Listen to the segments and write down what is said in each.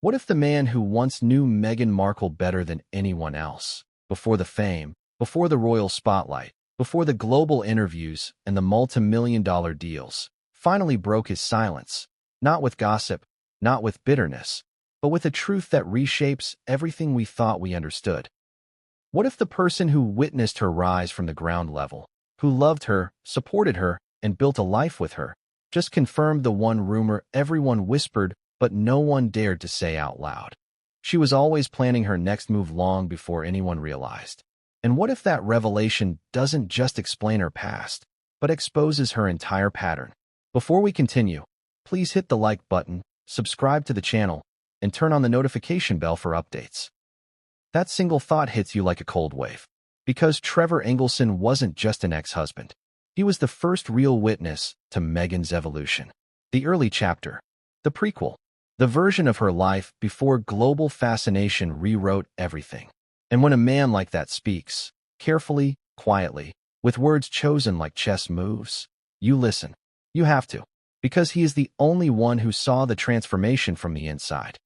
What if the man who once knew Meghan Markle better than anyone else, before the fame, before the royal spotlight, before the global interviews and the multi-million-dollar deals, finally broke his silence, not with gossip, not with bitterness, but with a truth that reshapes everything we thought we understood? What if the person who witnessed her rise from the ground level, who loved her, supported her, and built a life with her, just confirmed the one rumor everyone whispered but no one dared to say out loud? She was always planning her next move long before anyone realized. And what if that revelation doesn't just explain her past, but exposes her entire pattern? Before we continue, please hit the like button, subscribe to the channel, and turn on the notification bell for updates. That single thought hits you like a cold wave, because Trevor Engelson wasn't just an ex-husband. He was the first real witness to Meghan's evolution. The early chapter, the prequel, the version of her life before global fascination rewrote everything. And when a man like that speaks, carefully, quietly, with words chosen like chess moves, you listen. You have to, because he is the only one who saw the transformation from the inside.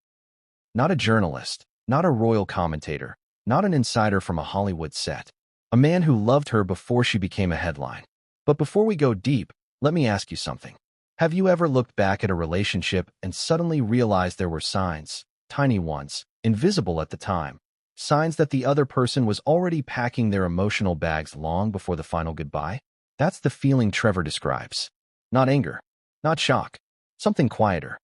Not a journalist, not a royal commentator, not an insider from a Hollywood set. A man who loved her before she became a headline. But before we go deep, let me ask you something. Have you ever looked back at a relationship and suddenly realized there were signs, tiny ones, invisible at the time, signs that the other person was already packing their emotional bags long before the final goodbye? That's the feeling Trevor describes. Not anger, not shock, something quieter.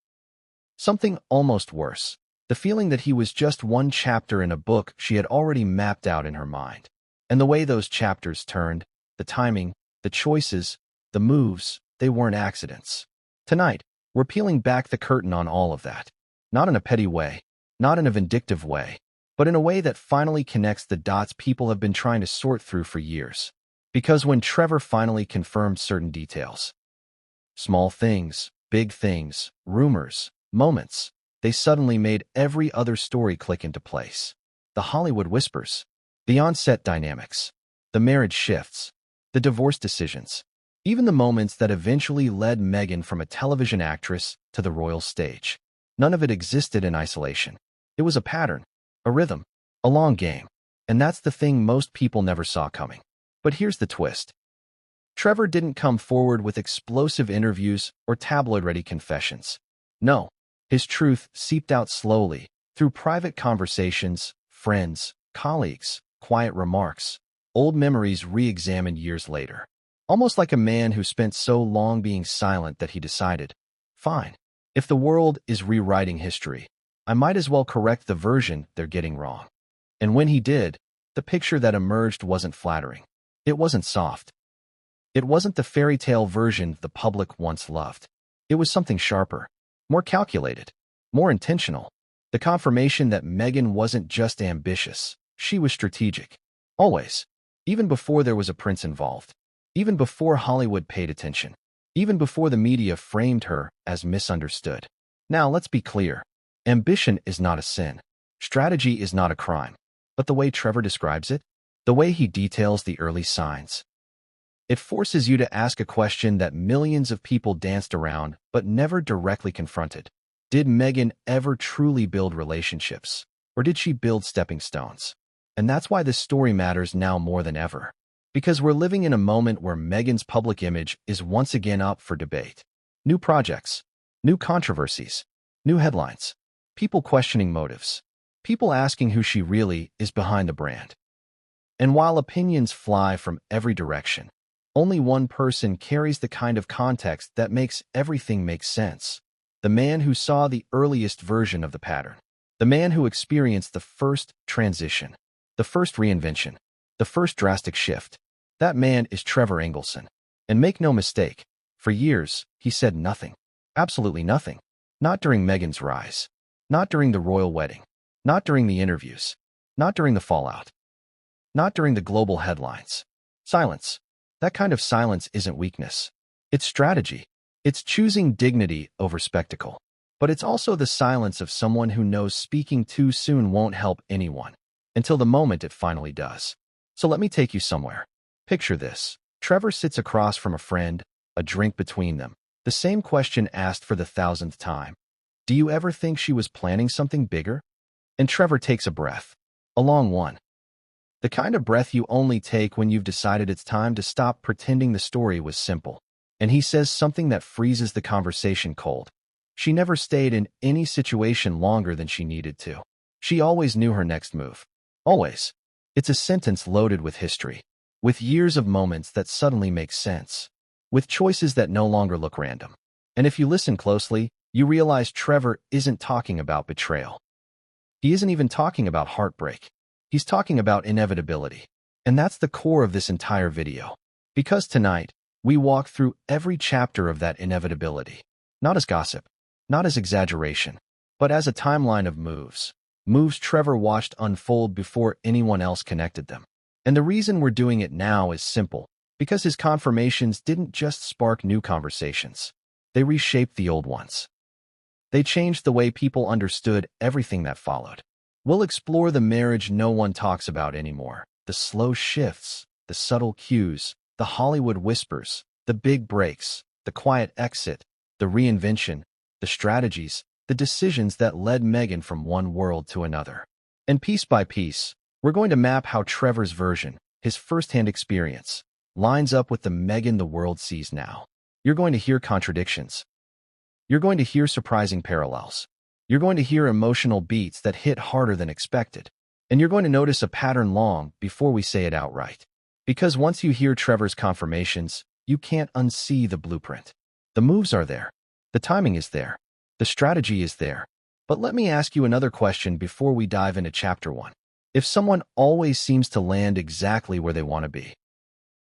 Something almost worse. The feeling that he was just one chapter in a book she had already mapped out in her mind. And the way those chapters turned, the timing, the choices, the moves, they weren't accidents. Tonight, we're peeling back the curtain on all of that. Not in a petty way, not in a vindictive way, but in a way that finally connects the dots people have been trying to sort through for years. Because when Trevor finally confirmed certain details, small things, big things, rumors, moments, they suddenly made every other story click into place. The Hollywood whispers, the on-set dynamics, the marriage shifts, the divorce decisions, even the moments that eventually led Meghan from a television actress to the royal stage. None of it existed in isolation. It was a pattern, a rhythm, a long game. And that's the thing most people never saw coming. But here's the twist. Trevor didn't come forward with explosive interviews or tabloid-ready confessions. No, his truth seeped out slowly, through private conversations, friends, colleagues, quiet remarks, old memories re-examined years later. Almost like a man who spent so long being silent that he decided, fine, if the world is rewriting history, I might as well correct the version they're getting wrong. And when he did, the picture that emerged wasn't flattering. It wasn't soft. It wasn't the fairy tale version the public once loved. It was something sharper, more calculated, more intentional. The confirmation that Meghan wasn't just ambitious, she was strategic. Always. Even before there was a prince involved. Even before Hollywood paid attention. Even before the media framed her as misunderstood. Now, let's be clear. Ambition is not a sin. Strategy is not a crime. But the way Trevor describes it, the way he details the early signs, it forces you to ask a question that millions of people danced around but never directly confronted. Did Meghan ever truly build relationships? Or did she build stepping stones? And that's why this story matters now more than ever. Because we're living in a moment where Meghan's public image is once again up for debate. New projects, new controversies, new headlines, people questioning motives, people asking who she really is behind the brand. And while opinions fly from every direction, only one person carries the kind of context that makes everything make sense. The man who saw the earliest version of the pattern. The man who experienced the first transition, the first reinvention, the first drastic shift. That man is Trevor Engelson. And make no mistake, for years, he said nothing. Absolutely nothing. Not during Meghan's rise. Not during the royal wedding. Not during the interviews. Not during the fallout. Not during the global headlines. Silence. That kind of silence isn't weakness. It's strategy. It's choosing dignity over spectacle. But it's also the silence of someone who knows speaking too soon won't help anyone, until the moment it finally does. So let me take you somewhere. Picture this. Trevor sits across from a friend, a drink between them. The same question asked for the 1000th time. Do you ever think she was planning something bigger? And Trevor takes a breath. A long one. The kind of breath you only take when you've decided it's time to stop pretending the story was simple. And he says something that freezes the conversation cold. She never stayed in any situation longer than she needed to. She always knew her next move. Always. It's a sentence loaded with history, with years of moments that suddenly make sense, with choices that no longer look random. And if you listen closely, you realize Trevor isn't talking about betrayal. He isn't even talking about heartbreak. He's talking about inevitability. And that's the core of this entire video. Because tonight, we walk through every chapter of that inevitability. Not as gossip, not as exaggeration, but as a timeline of moves. Moves Trevor watched unfold before anyone else connected them. And the reason we're doing it now is simple, because his confirmations didn't just spark new conversations. They reshaped the old ones. They changed the way people understood everything that followed. We'll explore the marriage no one talks about anymore, the slow shifts, the subtle cues, the Hollywood whispers, the big breaks, the quiet exit, the reinvention, the strategies, the decisions that led Meghan from one world to another. And piece by piece, we're going to map how Trevor's version, his firsthand experience, lines up with the Meghan the world sees now. You're going to hear contradictions. You're going to hear surprising parallels. You're going to hear emotional beats that hit harder than expected. And you're going to notice a pattern long before we say it outright. Because once you hear Trevor's confirmations, you can't unsee the blueprint. The moves are there. The timing is there. The strategy is there. But let me ask you another question before we dive into Chapter 1. If someone always seems to land exactly where they want to be,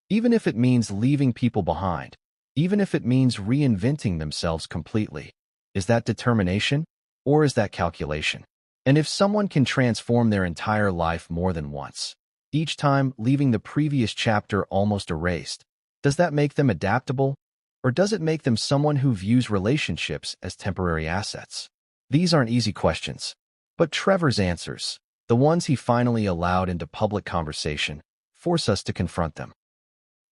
even if it means leaving people behind, even if it means reinventing themselves completely, is that determination or is that calculation? And if someone can transform their entire life more than once, each time leaving the previous chapter almost erased, does that make them adaptable? Or does it make them someone who views relationships as temporary assets? These aren't easy questions, but Trevor's answers, the ones he finally allowed into public conversation, force us to confront them.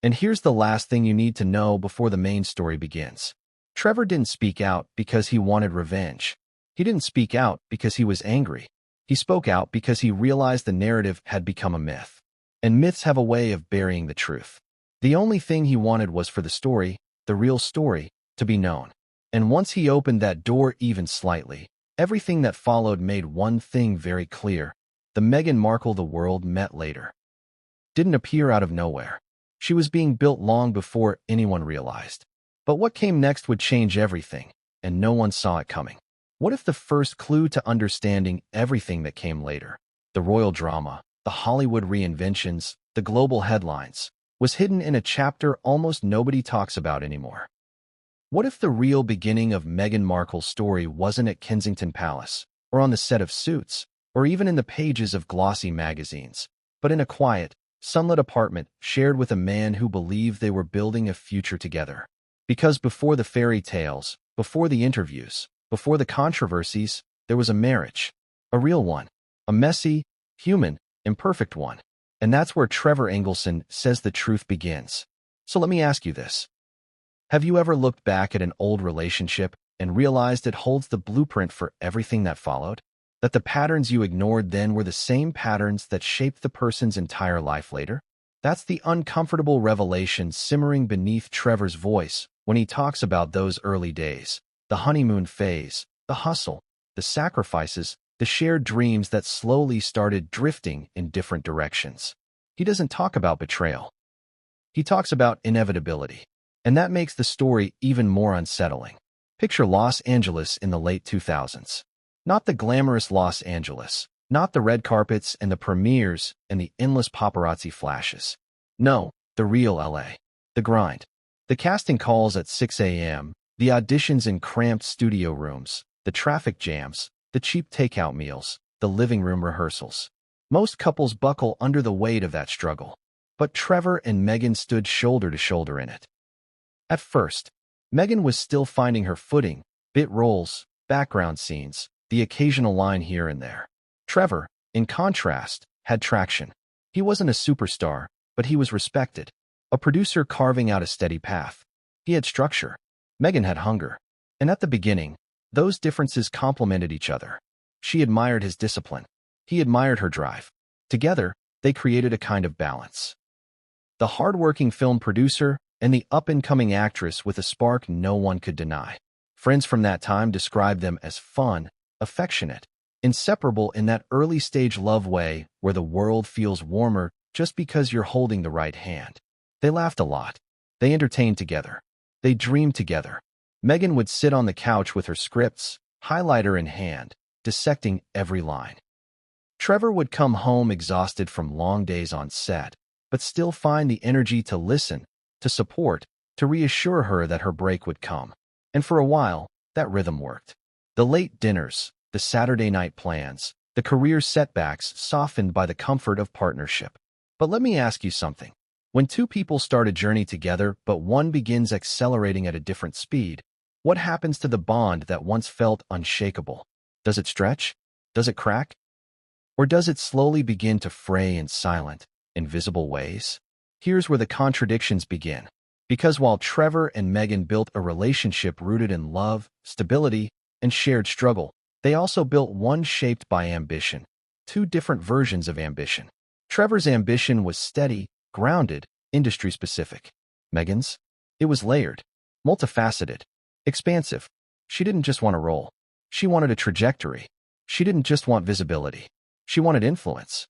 And here's the last thing you need to know before the main story begins. Trevor didn't speak out because he wanted revenge. He didn't speak out because he was angry. He spoke out because he realized the narrative had become a myth. And myths have a way of burying the truth. The only thing he wanted was for the story, the real story, to be known. And once he opened that door even slightly, everything that followed made one thing very clear. The Meghan Markle the world met later didn't appear out of nowhere. She was being built long before anyone realized. But what came next would change everything, and no one saw it coming. What if the first clue to understanding everything that came later, the royal drama, the Hollywood reinventions, the global headlines, was hidden in a chapter almost nobody talks about anymore? What if the real beginning of Meghan Markle's story wasn't at Kensington Palace, or on the set of Suits, or even in the pages of glossy magazines, but in a quiet, sunlit apartment shared with a man who believed they were building a future together? Because before the fairy tales, before the interviews, before the controversies, there was a marriage, a real one, a messy, human, imperfect one. And that's where Trevor Engelson says the truth begins. So let me ask you this. Have you ever looked back at an old relationship and realized it holds the blueprint for everything that followed? That the patterns you ignored then were the same patterns that shaped the person's entire life later? That's the uncomfortable revelation simmering beneath Trevor's voice when he talks about those early days, the honeymoon phase, the hustle, the sacrifices, the shared dreams that slowly started drifting in different directions. He doesn't talk about betrayal. He talks about inevitability. And that makes the story even more unsettling. Picture Los Angeles in the late 2000s. Not the glamorous Los Angeles, not the red carpets and the premieres and the endless paparazzi flashes. No, the real LA. The grind. The casting calls at 6 a.m., the auditions in cramped studio rooms, the traffic jams, the cheap takeout meals, the living room rehearsals. Most couples buckle under the weight of that struggle. But Trevor and Meghan stood shoulder to shoulder in it. At first, Meghan was still finding her footing, bit roles, background scenes, the occasional line here and there. Trevor, in contrast, had traction. He wasn't a superstar, but he was respected. A producer carving out a steady path. He had structure. Meghan had hunger. And at the beginning, Those differences complemented each other. She admired his discipline. He admired her drive. Together, they created a kind of balance. The hardworking film producer and the up-and-coming actress with a spark no one could deny. Friends from that time described them as fun, affectionate, inseparable in that early-stage love way where the world feels warmer just because you're holding the right hand. They laughed a lot. They entertained together. They dreamed together. Meghan would sit on the couch with her scripts, highlighter in hand, dissecting every line. Trevor would come home exhausted from long days on set, but still find the energy to listen, to support, to reassure her that her break would come. And for a while, that rhythm worked. The late dinners, the Saturday night plans, the career setbacks softened by the comfort of partnership. But let me ask you something. When two people start a journey together, but one begins accelerating at a different speed, what happens to the bond that once felt unshakable? Does it stretch? Does it crack? Or does it slowly begin to fray in silent, invisible ways? Here's where the contradictions begin. Because while Trevor and Meghan built a relationship rooted in love, stability, and shared struggle, they also built one shaped by ambition. Two different versions of ambition. Trevor's ambition was steady, grounded, industry-specific. Meghan's? It was layered, multifaceted, expansive. She didn't just want a role. She wanted a trajectory. She didn't just want visibility. She wanted influence.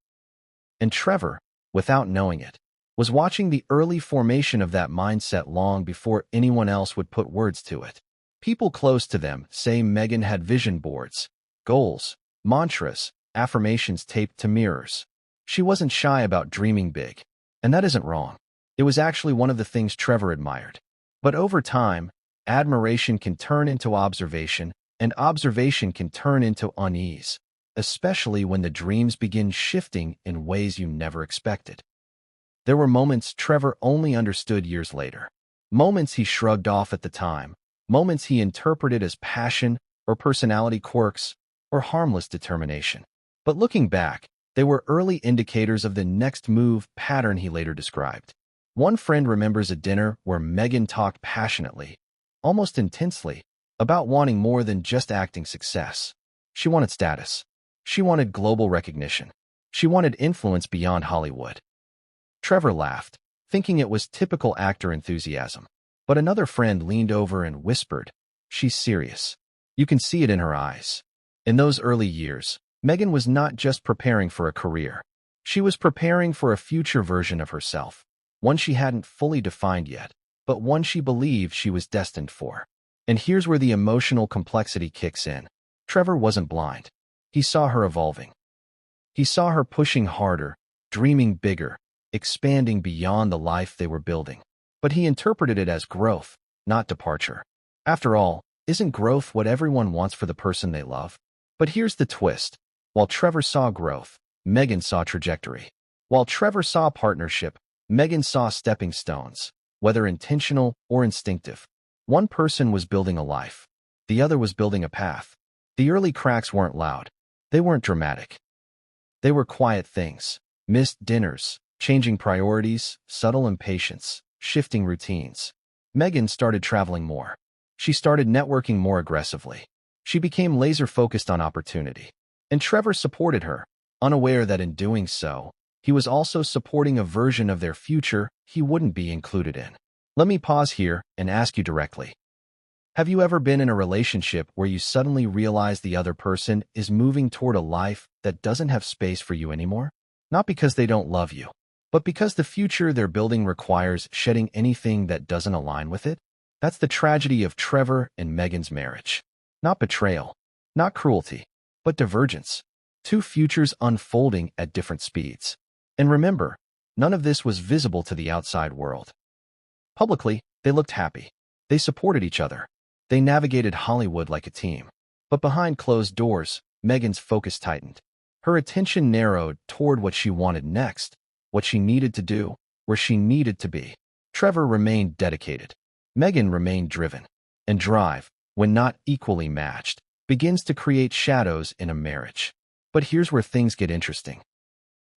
And Trevor, without knowing it, was watching the early formation of that mindset long before anyone else would put words to it. People close to them say Meghan had vision boards, goals, mantras, affirmations taped to mirrors. She wasn't shy about dreaming big. And that isn't wrong. It was actually one of the things Trevor admired. But over time, admiration can turn into observation, and observation can turn into unease, especially when the dreams begin shifting in ways you never expected. There were moments Trevor only understood years later. Moments he shrugged off at the time. Moments he interpreted as passion or personality quirks or harmless determination. But looking back, they were early indicators of the next move pattern he later described. One friend remembers a dinner where Meghan talked passionately, almost intensely, about wanting more than just acting success. She wanted status. She wanted global recognition. She wanted influence beyond Hollywood. Trevor laughed, thinking it was typical actor enthusiasm. But another friend leaned over and whispered, "She's serious. You can see it in her eyes." In those early years, Meghan was not just preparing for a career. She was preparing for a future version of herself, one she hadn't fully defined yet, but one she believed she was destined for. And here's where the emotional complexity kicks in. Trevor wasn't blind. He saw her evolving. He saw her pushing harder, dreaming bigger, expanding beyond the life they were building. But he interpreted it as growth, not departure. After all, isn't growth what everyone wants for the person they love? But here's the twist. While Trevor saw growth, Meghan saw trajectory. While Trevor saw partnership, Meghan saw stepping stones, whether intentional or instinctive. One person was building a life. The other was building a path. The early cracks weren't loud. They weren't dramatic. They were quiet things. Missed dinners, changing priorities, subtle impatience, shifting routines. Meghan started traveling more. She started networking more aggressively. She became laser-focused on opportunity. And Trevor supported her, unaware that in doing so, he was also supporting a version of their future he wouldn't be included in. Let me pause here and ask you directly. Have you ever been in a relationship where you suddenly realize the other person is moving toward a life that doesn't have space for you anymore? Not because they don't love you, but because the future they're building requires shedding anything that doesn't align with it? That's the tragedy of Trevor and Meghan's marriage. Not betrayal, not cruelty, but divergence. Two futures unfolding at different speeds. And remember, none of this was visible to the outside world. Publicly, they looked happy. They supported each other. They navigated Hollywood like a team. But behind closed doors, Meghan's focus tightened. Her attention narrowed toward what she wanted next, what she needed to do, where she needed to be. Trevor remained dedicated. Meghan remained driven. And drive, when not equally matched, begins to create shadows in a marriage. But here's where things get interesting.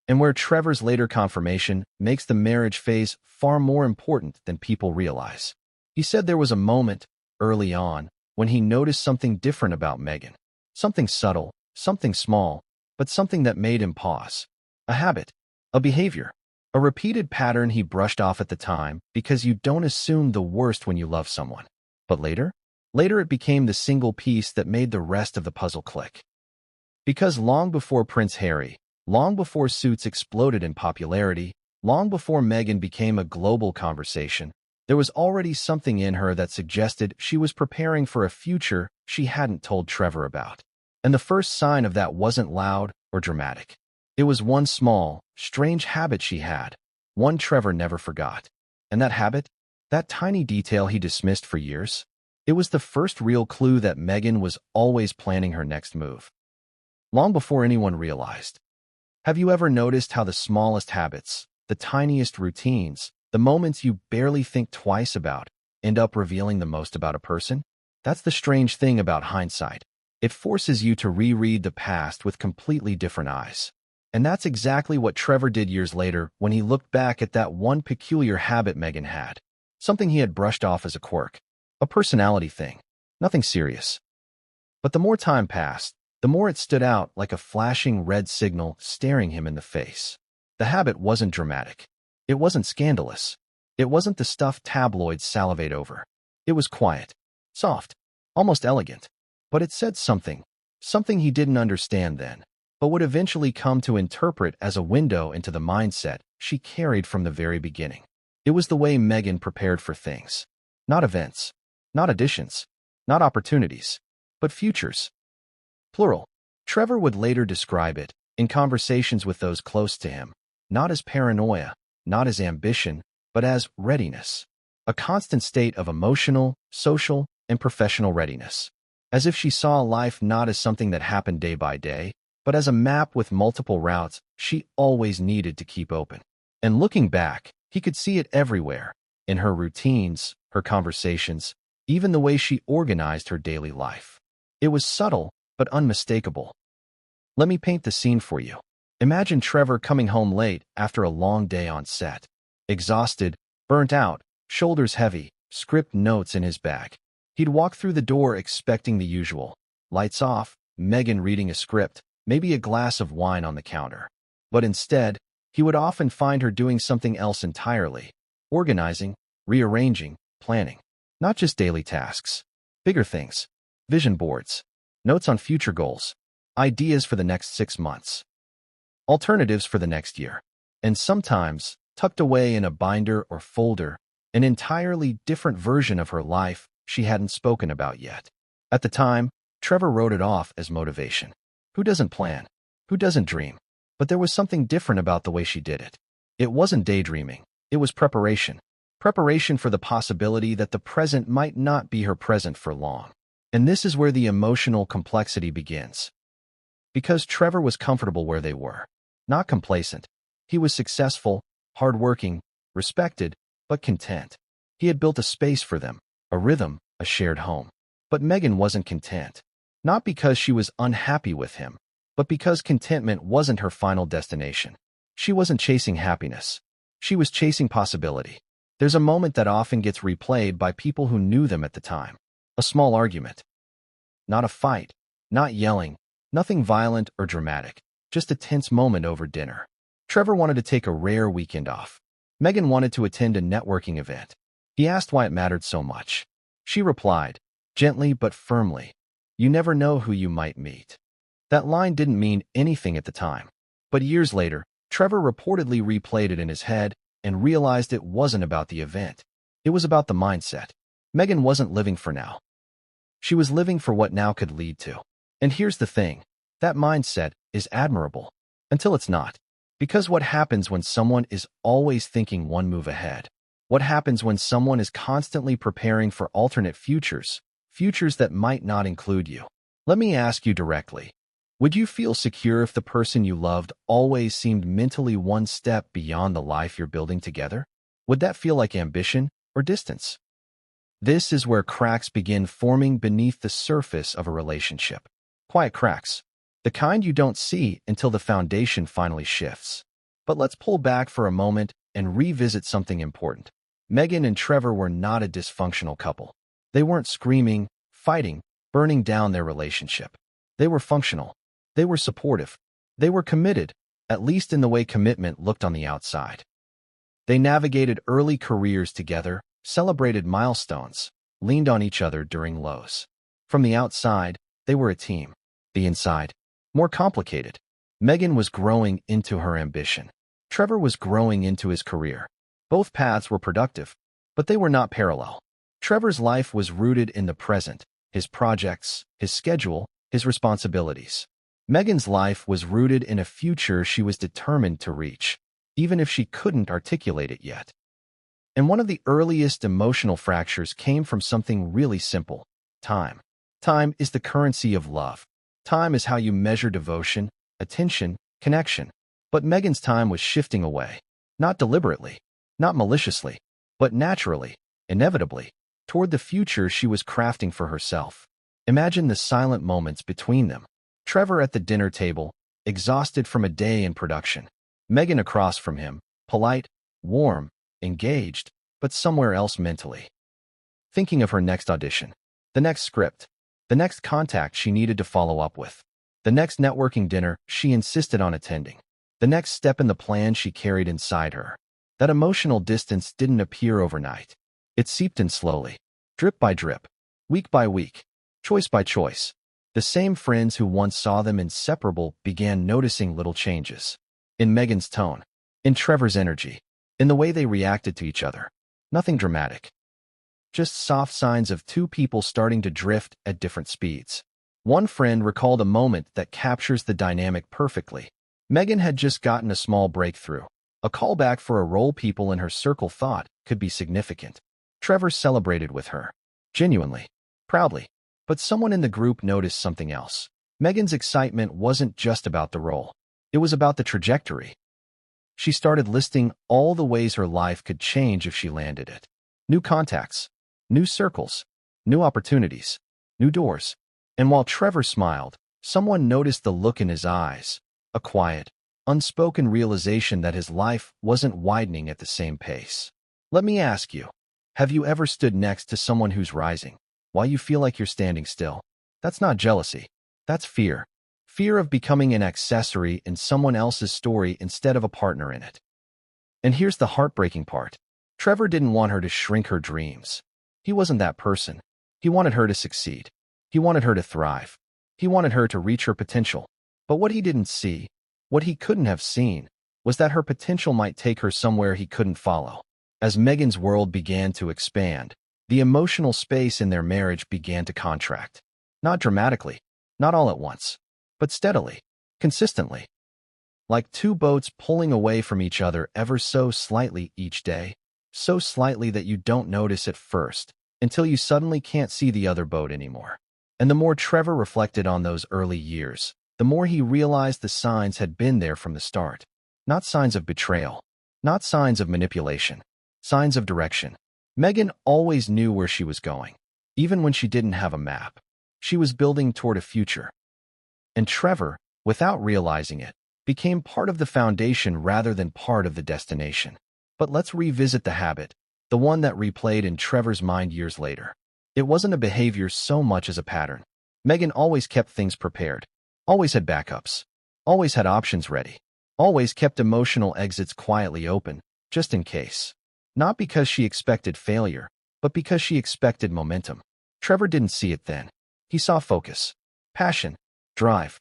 And where Trevor's later confirmation makes the marriage phase far more important than people realize. He said there was a moment, early on, when he noticed something different about Meghan. Something subtle, something small, but something that made him pause. A habit, a behavior, a repeated pattern he brushed off at the time because you don't assume the worst when you love someone. But later it became the single piece that made the rest of the puzzle click. Because long before Prince Harry, long before Suits exploded in popularity, long before Meghan became a global conversation, there was already something in her that suggested she was preparing for a future she hadn't told Trevor about. And the first sign of that wasn't loud or dramatic. It was one small, strange habit she had, one Trevor never forgot. And that habit, that tiny detail he dismissed for years, it was the first real clue that Meghan was always planning her next move. Long before anyone realized. Have you ever noticed how the smallest habits, the tiniest routines, the moments you barely think twice about, end up revealing the most about a person? That's the strange thing about hindsight. It forces you to reread the past with completely different eyes. And that's exactly what Trevor did years later when he looked back at that one peculiar habit Meghan had. Something he had brushed off as a quirk, a personality thing, nothing serious. But the more time passed, the more it stood out like a flashing red signal staring him in the face. The habit wasn't dramatic. It wasn't scandalous. It wasn't the stuff tabloids salivate over. It was quiet, soft, almost elegant. But it said something he didn't understand then, but would eventually come to interpret as a window into the mindset she carried from the very beginning. It was the way Meghan prepared for things. Not events, not additions, not opportunities, but futures. Plural. Trevor would later describe it, in conversations with those close to him, not as paranoia, not as ambition, but as readiness. A constant state of emotional, social, and professional readiness. As if she saw life not as something that happened day by day, but as a map with multiple routes she always needed to keep open. And looking back, he could see it everywhere, in her routines, her conversations, even the way she organized her daily life. It was subtle, but unmistakable. Let me paint the scene for you. Imagine Trevor coming home late after a long day on set. Exhausted, burnt out, shoulders heavy, script notes in his bag. He'd walk through the door expecting the usual. Lights off, Meghan reading a script, maybe a glass of wine on the counter. But instead, he would often find her doing something else entirely. Organizing, rearranging, planning. Not just daily tasks. Bigger things. Vision boards. Notes on future goals. Ideas for the next 6 months. Alternatives for the next year. And sometimes, tucked away in a binder or folder, an entirely different version of her life she hadn't spoken about yet. At the time, Trevor wrote it off as motivation. Who doesn't plan? Who doesn't dream? But there was something different about the way she did it. It wasn't daydreaming. It was preparation. Preparation for the possibility that the present might not be her present for long. And this is where the emotional complexity begins. Because Trevor was comfortable where they were. Not complacent. He was successful, hardworking, respected, but content. He had built a space for them, a rhythm, a shared home. But Meghan wasn't content. Not because she was unhappy with him, but because contentment wasn't her final destination. She wasn't chasing happiness. She was chasing possibility. There's a moment that often gets replayed by people who knew them at the time. A small argument. Not a fight, not yelling, nothing violent or dramatic, just a tense moment over dinner. Trevor wanted to take a rare weekend off. Meghan wanted to attend a networking event. He asked why it mattered so much. She replied, gently but firmly, "You never know who you might meet." That line didn't mean anything at the time. But years later, Trevor reportedly replayed it in his head and realized it wasn't about the event. It was about the mindset. Meghan wasn't living for now. She was living for what now could lead to. And here's the thing. That mindset is admirable. Until it's not. Because what happens when someone is always thinking one move ahead? What happens when someone is constantly preparing for alternate futures? Futures that might not include you. Let me ask you directly. Would you feel secure if the person you loved always seemed mentally one step beyond the life you're building together? Would that feel like ambition or distance? This is where cracks begin forming beneath the surface of a relationship. Quiet cracks. The kind you don't see until the foundation finally shifts. But let's pull back for a moment and revisit something important. Meghan and Trevor were not a dysfunctional couple. They weren't screaming, fighting, burning down their relationship. They were functional. They were supportive. They were committed, at least in the way commitment looked on the outside. They navigated early careers together, celebrated milestones, leaned on each other during lows. From the outside, they were a team. The inside, more complicated. Meghan was growing into her ambition. Trevor was growing into his career. Both paths were productive, but they were not parallel. Trevor's life was rooted in the present, his projects, his schedule, his responsibilities. Meghan's life was rooted in a future she was determined to reach, even if she couldn't articulate it yet. And one of the earliest emotional fractures came from something really simple: time. Time is the currency of love. Time is how you measure devotion, attention, connection. But Meghan's time was shifting away, not deliberately, not maliciously, but naturally, inevitably, toward the future she was crafting for herself. Imagine the silent moments between them. Trevor at the dinner table, exhausted from a day in production. Meghan across from him, polite, warm, engaged, but somewhere else mentally. Thinking of her next audition, the next script, the next contact she needed to follow up with, the next networking dinner she insisted on attending, the next step in the plan she carried inside her. That emotional distance didn't appear overnight. It seeped in slowly, drip by drip, week by week, choice by choice. The same friends who once saw them inseparable began noticing little changes. In Meghan's tone, in Trevor's energy, in the way they reacted to each other. Nothing dramatic. Just soft signs of two people starting to drift at different speeds. One friend recalled a moment that captures the dynamic perfectly. Meghan had just gotten a small breakthrough, a callback for a role people in her circle thought could be significant. Trevor celebrated with her, genuinely, proudly. But someone in the group noticed something else. Meghan's excitement wasn't just about the role. It was about the trajectory. She started listing all the ways her life could change if she landed it. New contacts, new circles, new opportunities, new doors. And while Trevor smiled, someone noticed the look in his eyes, a quiet, unspoken realization that his life wasn't widening at the same pace. Let me ask you, have you ever stood next to someone who's rising, while you feel like you're standing still? That's not jealousy. That's fear. Fear of becoming an accessory in someone else's story instead of a partner in it. And here's the heartbreaking part. Trevor didn't want her to shrink her dreams. He wasn't that person. He wanted her to succeed. He wanted her to thrive. He wanted her to reach her potential. But what he didn't see, what he couldn't have seen, was that her potential might take her somewhere he couldn't follow. As Meghan's world began to expand, the emotional space in their marriage began to contract. Not dramatically, not all at once, but steadily, consistently. Like two boats pulling away from each other ever so slightly each day, so slightly that you don't notice at first, until you suddenly can't see the other boat anymore. And the more Trevor reflected on those early years, the more he realized the signs had been there from the start. Not signs of betrayal, not signs of manipulation, signs of direction. Meghan always knew where she was going, even when she didn't have a map. She was building toward a future. And Trevor, without realizing it, became part of the foundation rather than part of the destination. But let's revisit the habit, the one that replayed in Trevor's mind years later. It wasn't a behavior so much as a pattern. Meghan always kept things prepared, always had backups, always had options ready, always kept emotional exits quietly open, just in case. Not because she expected failure, but because she expected momentum. Trevor didn't see it then. He saw focus, passion, drive.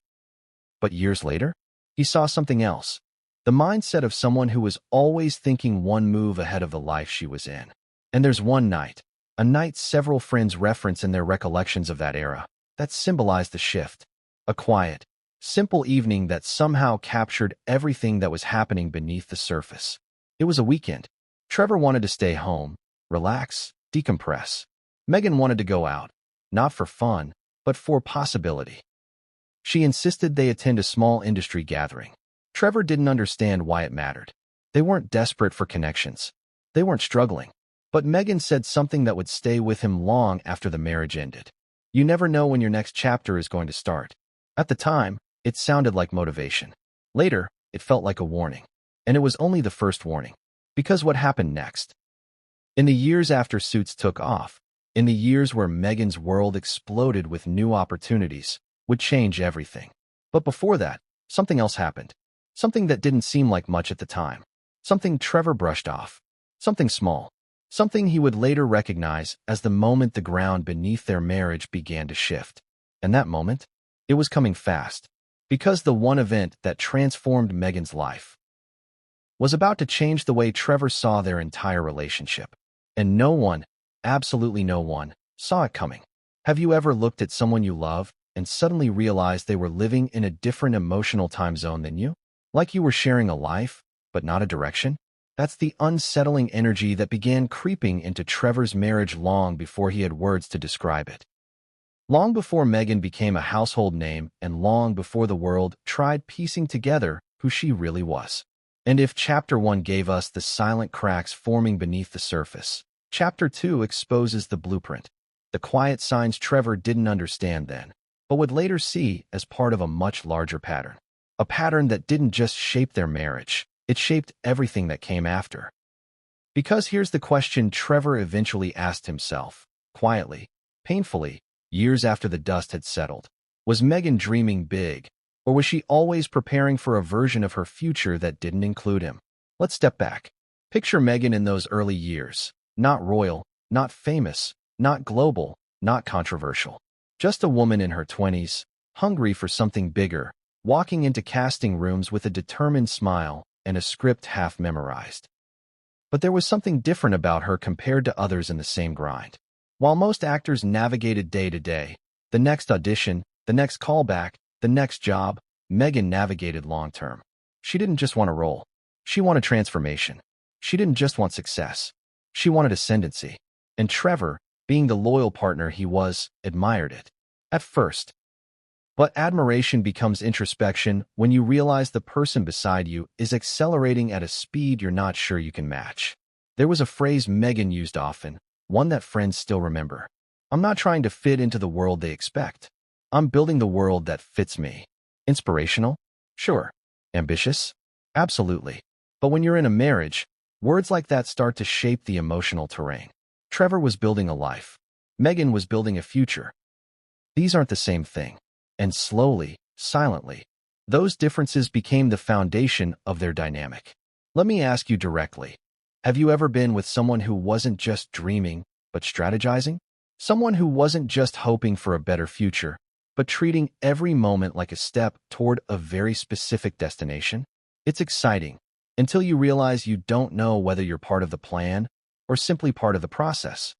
But years later, he saw something else. The mindset of someone who was always thinking one move ahead of the life she was in. And there's one night, a night several friends reference in their recollections of that era, that symbolized the shift. A quiet, simple evening that somehow captured everything that was happening beneath the surface. It was a weekend. Trevor wanted to stay home, relax, decompress. Meghan wanted to go out, not for fun, but for possibility. She insisted they attend a small industry gathering. Trevor didn't understand why it mattered. They weren't desperate for connections. They weren't struggling. But Meghan said something that would stay with him long after the marriage ended. You never know when your next chapter is going to start. At the time, it sounded like motivation. Later, it felt like a warning. And it was only the first warning. Because what happened next? In the years after Suits took off, in the years where Meghan's world exploded with new opportunities, would change everything. But before that, something else happened. Something that didn't seem like much at the time. Something Trevor brushed off. Something small. Something he would later recognize as the moment the ground beneath their marriage began to shift. And that moment? It was coming fast. Because the one event that transformed Meghan's life was about to change the way Trevor saw their entire relationship. And no one, absolutely no one, saw it coming. Have you ever looked at someone you love and suddenly realized they were living in a different emotional time zone than you? Like you were sharing a life, but not a direction? That's the unsettling energy that began creeping into Trevor's marriage long before he had words to describe it. Long before Meghan became a household name and long before the world tried piecing together who she really was. And if Chapter 1 gave us the silent cracks forming beneath the surface, Chapter 2 exposes the blueprint, the quiet signs Trevor didn't understand then, but would later see as part of a much larger pattern. A pattern that didn't just shape their marriage, it shaped everything that came after. Because here's the question Trevor eventually asked himself, quietly, painfully, years after the dust had settled. Was Meghan dreaming big, or was she always preparing for a version of her future that didn't include him? Let's step back. Picture Meghan in those early years. Not royal, not famous, not global, not controversial. Just a woman in her 20s, hungry for something bigger, walking into casting rooms with a determined smile and a script half memorized. But there was something different about her compared to others in the same grind. While most actors navigated day to day, the next audition, the next callback, the next job, Meghan navigated long-term. She didn't just want a role. She wanted transformation. She didn't just want success. She wanted ascendancy. And Trevor, being the loyal partner he was, admired it. At first. But admiration becomes introspection when you realize the person beside you is accelerating at a speed you're not sure you can match. There was a phrase Meghan used often, one that friends still remember. I'm not trying to fit into the world they expect. I'm building the world that fits me. Inspirational? Sure. Ambitious? Absolutely. But when you're in a marriage, words like that start to shape the emotional terrain. Trevor was building a life. Meghan was building a future. These aren't the same thing. And slowly, silently, those differences became the foundation of their dynamic. Let me ask you directly. Have you ever been with someone who wasn't just dreaming, but strategizing? Someone who wasn't just hoping for a better future, but treating every moment like a step toward a very specific destination? It's exciting, until you realize you don't know whether you're part of the plan or simply part of the process.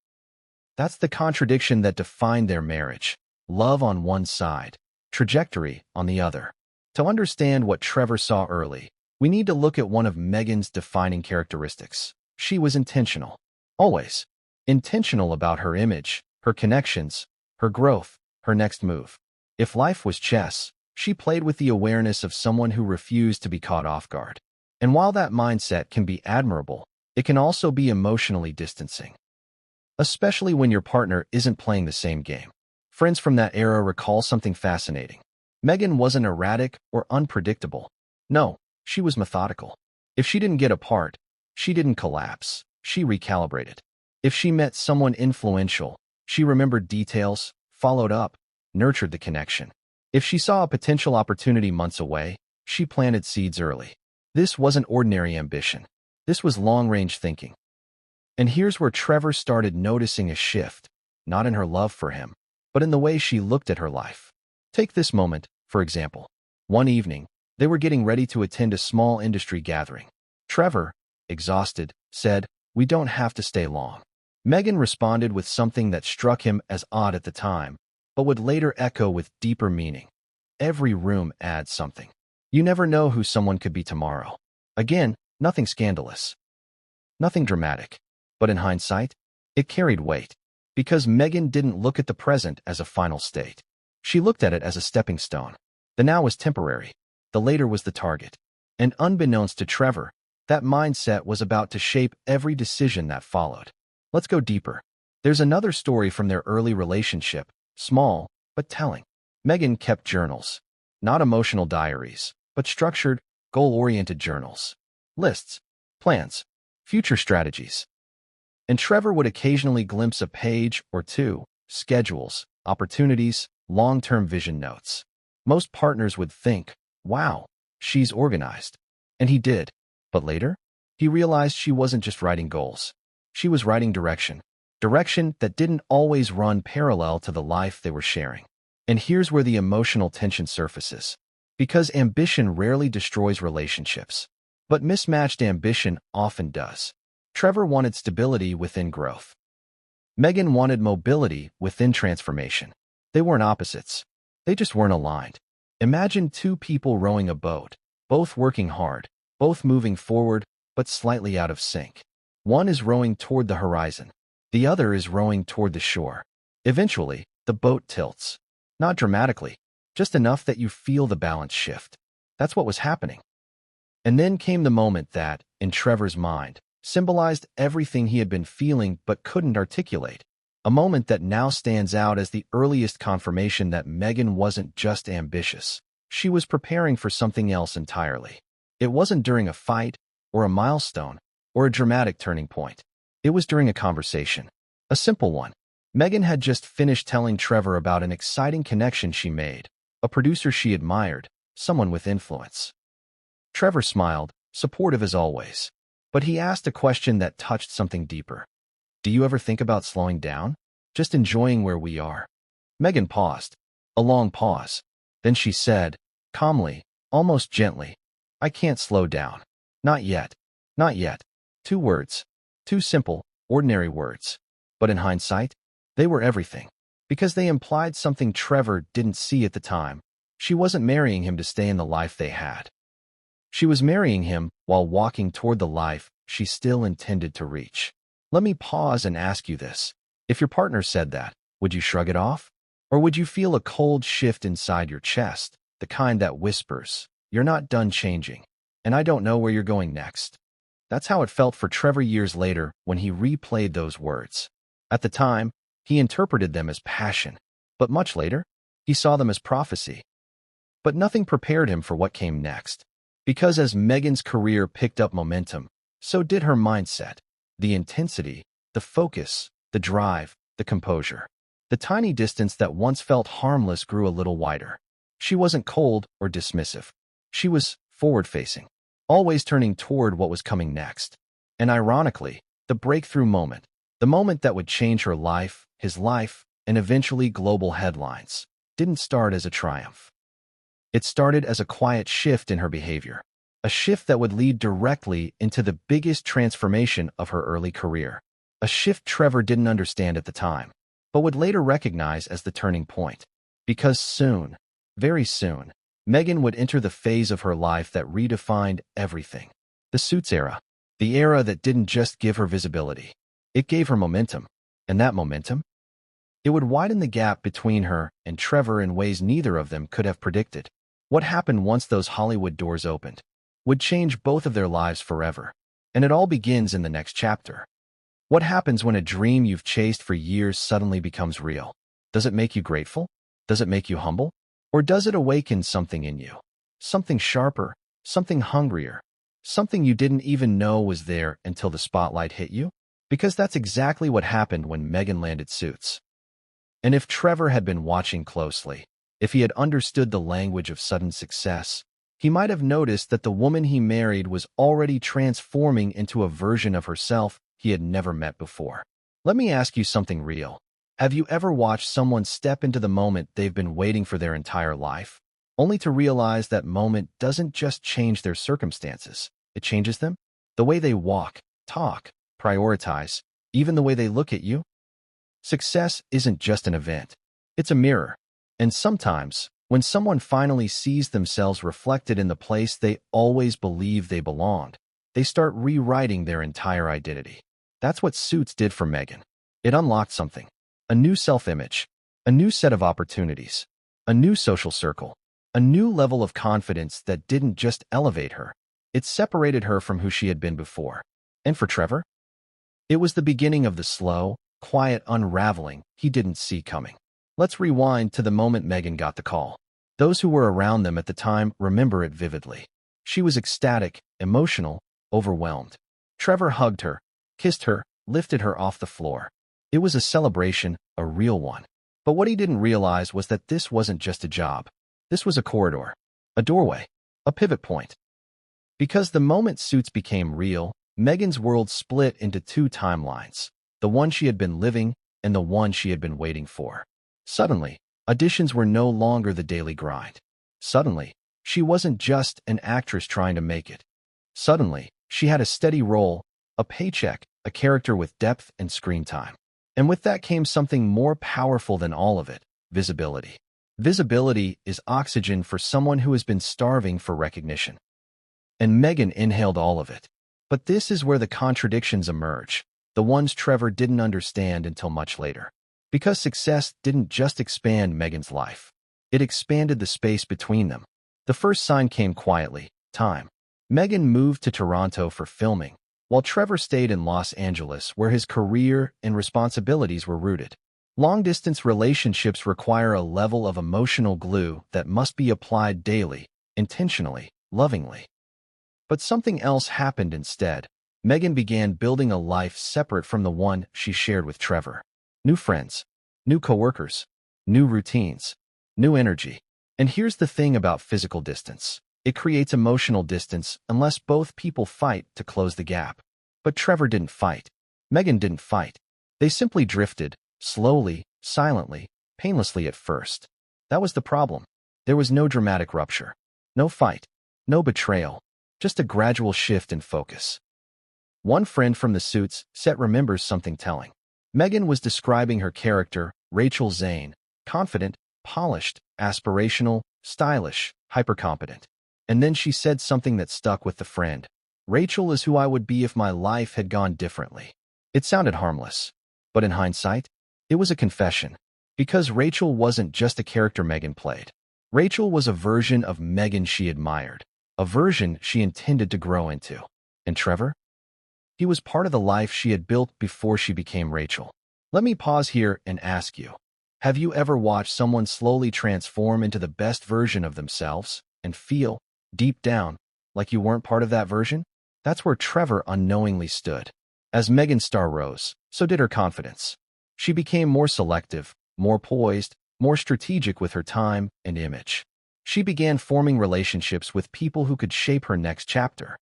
That's the contradiction that defined their marriage. Love on one side, trajectory on the other. To understand what Trevor saw early, we need to look at one of Meghan's defining characteristics. She was intentional. Always. Intentional about her image, her connections, her growth, her next move. If life was chess, she played with the awareness of someone who refused to be caught off guard. And while that mindset can be admirable, it can also be emotionally distancing. Especially when your partner isn't playing the same game. Friends from that era recall something fascinating. Meghan wasn't erratic or unpredictable. No, she was methodical. If she didn't get a part, she didn't collapse. She recalibrated. If she met someone influential, she remembered details, followed up, nurtured the connection. If she saw a potential opportunity months away, she planted seeds early. This wasn't ordinary ambition. This was long-range thinking. And here's where Trevor started noticing a shift, not in her love for him, but in the way she looked at her life. Take this moment, for example. One evening, they were getting ready to attend a small industry gathering. Trevor, exhausted, said, "We don't have to stay long." Meghan responded with something that struck him as odd at the time, but would later echo with deeper meaning. Every room adds something. You never know who someone could be tomorrow. Again, nothing scandalous. Nothing dramatic. But in hindsight, it carried weight. Because Meghan didn't look at the present as a final state. She looked at it as a stepping stone. The now was temporary. The later was the target. And unbeknownst to Trevor, that mindset was about to shape every decision that followed. Let's go deeper. There's another story from their early relationship, small, but telling. Meghan kept journals. Not emotional diaries, but structured, goal-oriented journals. Lists, plans, future strategies. And Trevor would occasionally glimpse a page or two, schedules, opportunities, long-term vision notes. Most partners would think, wow, she's organized. And he did. But later, he realized she wasn't just writing goals. She was writing direction. Direction that didn't always run parallel to the life they were sharing. And here's where the emotional tension surfaces. Because ambition rarely destroys relationships. But mismatched ambition often does. Trevor wanted stability within growth. Meghan wanted mobility within transformation. They weren't opposites. They just weren't aligned. Imagine two people rowing a boat, both working hard, both moving forward, but slightly out of sync. One is rowing toward the horizon. The other is rowing toward the shore. Eventually, the boat tilts. Not dramatically, just enough that you feel the balance shift. That's what was happening. And then came the moment that, in Trevor's mind, symbolized everything he had been feeling but couldn't articulate. A moment that now stands out as the earliest confirmation that Meghan wasn't just ambitious. She was preparing for something else entirely. It wasn't during a fight, or a milestone, or a dramatic turning point. It was during a conversation. A simple one. Meghan had just finished telling Trevor about an exciting connection she made, a producer she admired, someone with influence. Trevor smiled, supportive as always. But he asked a question that touched something deeper. Do you ever think about slowing down? Just enjoying where we are? Meghan paused. A long pause. Then she said, calmly, almost gently, I can't slow down. Not yet. Not yet. 2 words. 2 simple, ordinary words. But in hindsight, they were everything. Because they implied something Trevor didn't see at the time. She wasn't marrying him to stay in the life they had. She was marrying him while walking toward the life she still intended to reach. Let me pause and ask you this. If your partner said that, would you shrug it off? Or would you feel a cold shift inside your chest, the kind that whispers, you're not done changing, and I don't know where you're going next? That's how it felt for Trevor years later when he replayed those words. At the time, he interpreted them as passion, but much later, he saw them as prophecy. But nothing prepared him for what came next. Because as Meghan's career picked up momentum, so did her mindset. The intensity, the focus, the drive, the composure. The tiny distance that once felt harmless grew a little wider. She wasn't cold or dismissive. She was forward-facing, always turning toward what was coming next. And ironically, the breakthrough moment, the moment that would change her life, his life, and eventually global headlines, didn't start as a triumph. It started as a quiet shift in her behavior, a shift that would lead directly into the biggest transformation of her early career, a shift Trevor didn't understand at the time, but would later recognize as the turning point. Because soon, very soon, Meghan would enter the phase of her life that redefined everything. The Suits era. The era that didn't just give her visibility. It gave her momentum. And that momentum? It would widen the gap between her and Trevor in ways neither of them could have predicted. What happened once those Hollywood doors opened would change both of their lives forever. And it all begins in the next chapter. What happens when a dream you've chased for years suddenly becomes real? Does it make you grateful? Does it make you humble? Or does it awaken something in you? Something sharper, something hungrier, something you didn't even know was there until the spotlight hit you? Because that's exactly what happened when Meghan landed Suits. And if Trevor had been watching closely, if he had understood the language of sudden success, he might have noticed that the woman he married was already transforming into a version of herself he had never met before. Let me ask you something real. Have you ever watched someone step into the moment they've been waiting for their entire life, only to realize that moment doesn't just change their circumstances, it changes them? The way they walk, talk, prioritize, even the way they look at you? Success isn't just an event. It's a mirror. And sometimes, when someone finally sees themselves reflected in the place they always believed they belonged, they start rewriting their entire identity. That's what Suits did for Meghan. It unlocked something. A new self-image, a new set of opportunities, a new social circle, a new level of confidence that didn't just elevate her. It separated her from who she had been before. And for Trevor, it was the beginning of the slow, quiet unraveling he didn't see coming. Let's rewind to the moment Meghan got the call. Those who were around them at the time remember it vividly. She was ecstatic, emotional, overwhelmed. Trevor hugged her, kissed her, lifted her off the floor. It was a celebration, a real one. But what he didn't realize was that this wasn't just a job. This was a corridor, a doorway, a pivot point. Because the moment Suits became real, Meghan's world split into two timelines, the one she had been living and the one she had been waiting for. Suddenly, auditions were no longer the daily grind. Suddenly, she wasn't just an actress trying to make it. Suddenly, she had a steady role, a paycheck, a character with depth and screen time. And with that came something more powerful than all of it: visibility. Visibility is oxygen for someone who has been starving for recognition. And Meghan inhaled all of it. But this is where the contradictions emerge, the ones Trevor didn't understand until much later. Because success didn't just expand Meghan's life. It expanded the space between them. The first sign came quietly: time. Meghan moved to Toronto for filming, while Trevor stayed in Los Angeles, where his career and responsibilities were rooted. Long-distance relationships require a level of emotional glue that must be applied daily, intentionally, lovingly. But something else happened instead. Meghan began building a life separate from the one she shared with Trevor. New friends, new coworkers, new routines, new energy. And here's the thing about physical distance. It creates emotional distance unless both people fight to close the gap. But Trevor didn't fight. Meghan didn't fight. They simply drifted, slowly, silently, painlessly at first. That was the problem. There was no dramatic rupture. No fight. No betrayal. Just a gradual shift in focus. One friend from the Suits set remembers something telling. Meghan was describing her character, Rachel Zane, confident, polished, aspirational, stylish, hypercompetent. And then she said something that stuck with the friend. Rachel is who I would be if my life had gone differently. It sounded harmless. But in hindsight, it was a confession. Because Rachel wasn't just a character Meghan played. Rachel was a version of Meghan she admired. A version she intended to grow into. And Trevor? He was part of the life she had built before she became Rachel. Let me pause here and ask you. Have you ever watched someone slowly transform into the best version of themselves and feel, deep down, like you weren't part of that version? That's where Trevor unknowingly stood. As Meghan's star rose, so did her confidence. She became more selective, more poised, more strategic with her time and image. She began forming relationships with people who could shape her next chapter.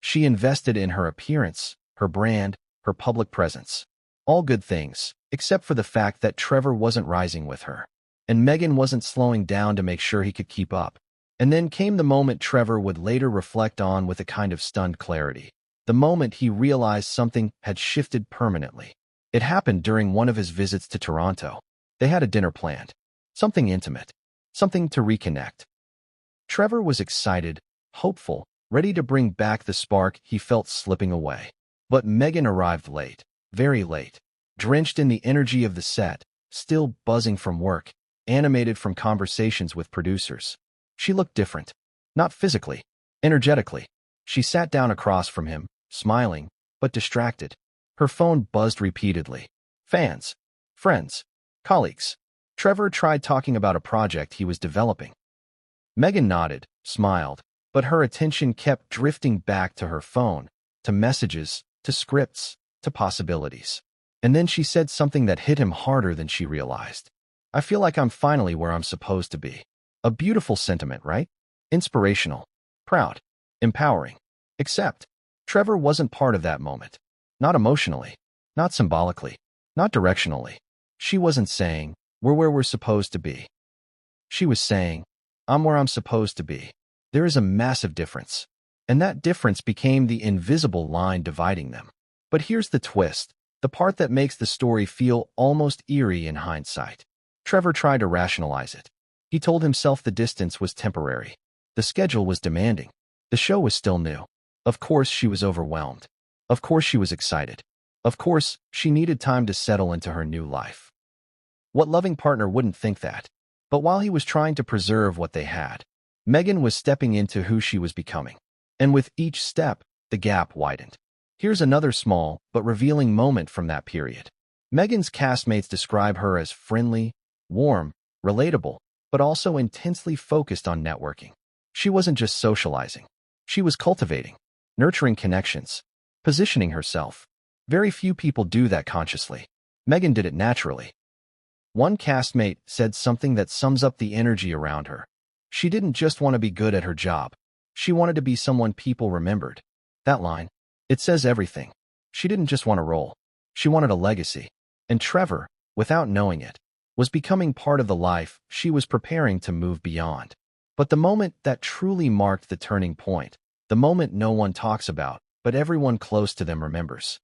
She invested in her appearance, her brand, her public presence. All good things, except for the fact that Trevor wasn't rising with her. And Meghan wasn't slowing down to make sure he could keep up. And then came the moment Trevor would later reflect on with a kind of stunned clarity. The moment he realized something had shifted permanently. It happened during one of his visits to Toronto. They had a dinner planned. Something intimate. Something to reconnect. Trevor was excited, hopeful, ready to bring back the spark he felt slipping away. But Meghan arrived late, very late, drenched in the energy of the set, still buzzing from work, animated from conversations with producers. She looked different. Not physically, energetically. She sat down across from him, smiling, but distracted. Her phone buzzed repeatedly. Fans, friends, colleagues. Trevor tried talking about a project he was developing. Meghan nodded, smiled, but her attention kept drifting back to her phone, to messages, to scripts, to possibilities. And then she said something that hit him harder than she realized. I feel like I'm finally where I'm supposed to be. A beautiful sentiment, right? Inspirational, proud, empowering. Except, Trevor wasn't part of that moment. Not emotionally, not symbolically, not directionally. She wasn't saying, we're where we're supposed to be. She was saying, I'm where I'm supposed to be. There is a massive difference. And that difference became the invisible line dividing them. But here's the twist, the part that makes the story feel almost eerie in hindsight. Trevor tried to rationalize it. He told himself the distance was temporary. The schedule was demanding. The show was still new. Of course she was overwhelmed. Of course she was excited. Of course she needed time to settle into her new life. What loving partner wouldn't think that? But while he was trying to preserve what they had, Meghan was stepping into who she was becoming. And with each step, the gap widened. Here's another small but revealing moment from that period. Meghan's castmates describe her as friendly, warm, relatable, but also intensely focused on networking. She wasn't just socializing. She was cultivating, nurturing connections, positioning herself. Very few people do that consciously. Meghan did it naturally. One castmate said something that sums up the energy around her. She didn't just want to be good at her job. She wanted to be someone people remembered. That line, it says everything. She didn't just want a role. She wanted a legacy. And Trevor, without knowing it, was becoming part of the life she was preparing to move beyond. But the moment that truly marked the turning point, the moment no one talks about, but everyone close to them remembers,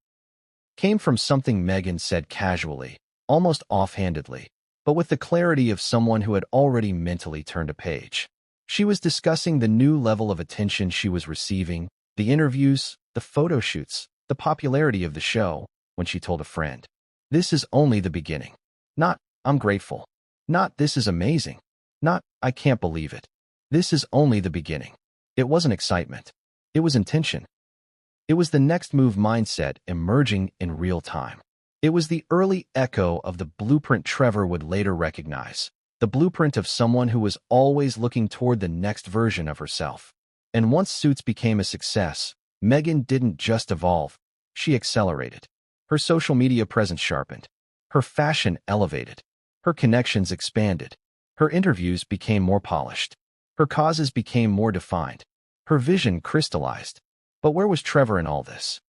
came from something Meghan said casually, almost offhandedly, but with the clarity of someone who had already mentally turned a page. She was discussing the new level of attention she was receiving, the interviews, the photo shoots, the popularity of the show, when she told a friend, "This is only the beginning." Not, "I'm grateful." Not, "This is amazing." Not, "I can't believe it." This is only the beginning. It wasn't excitement. It was intention. It was the next move mindset emerging in real time. It was the early echo of the blueprint Trevor would later recognize, the blueprint of someone who was always looking toward the next version of herself. And once Suits became a success, Meghan didn't just evolve, she accelerated. Her social media presence sharpened. Her fashion elevated. Her connections expanded. Her interviews became more polished. Her causes became more defined. Her vision crystallized. But where was Trevor in all this?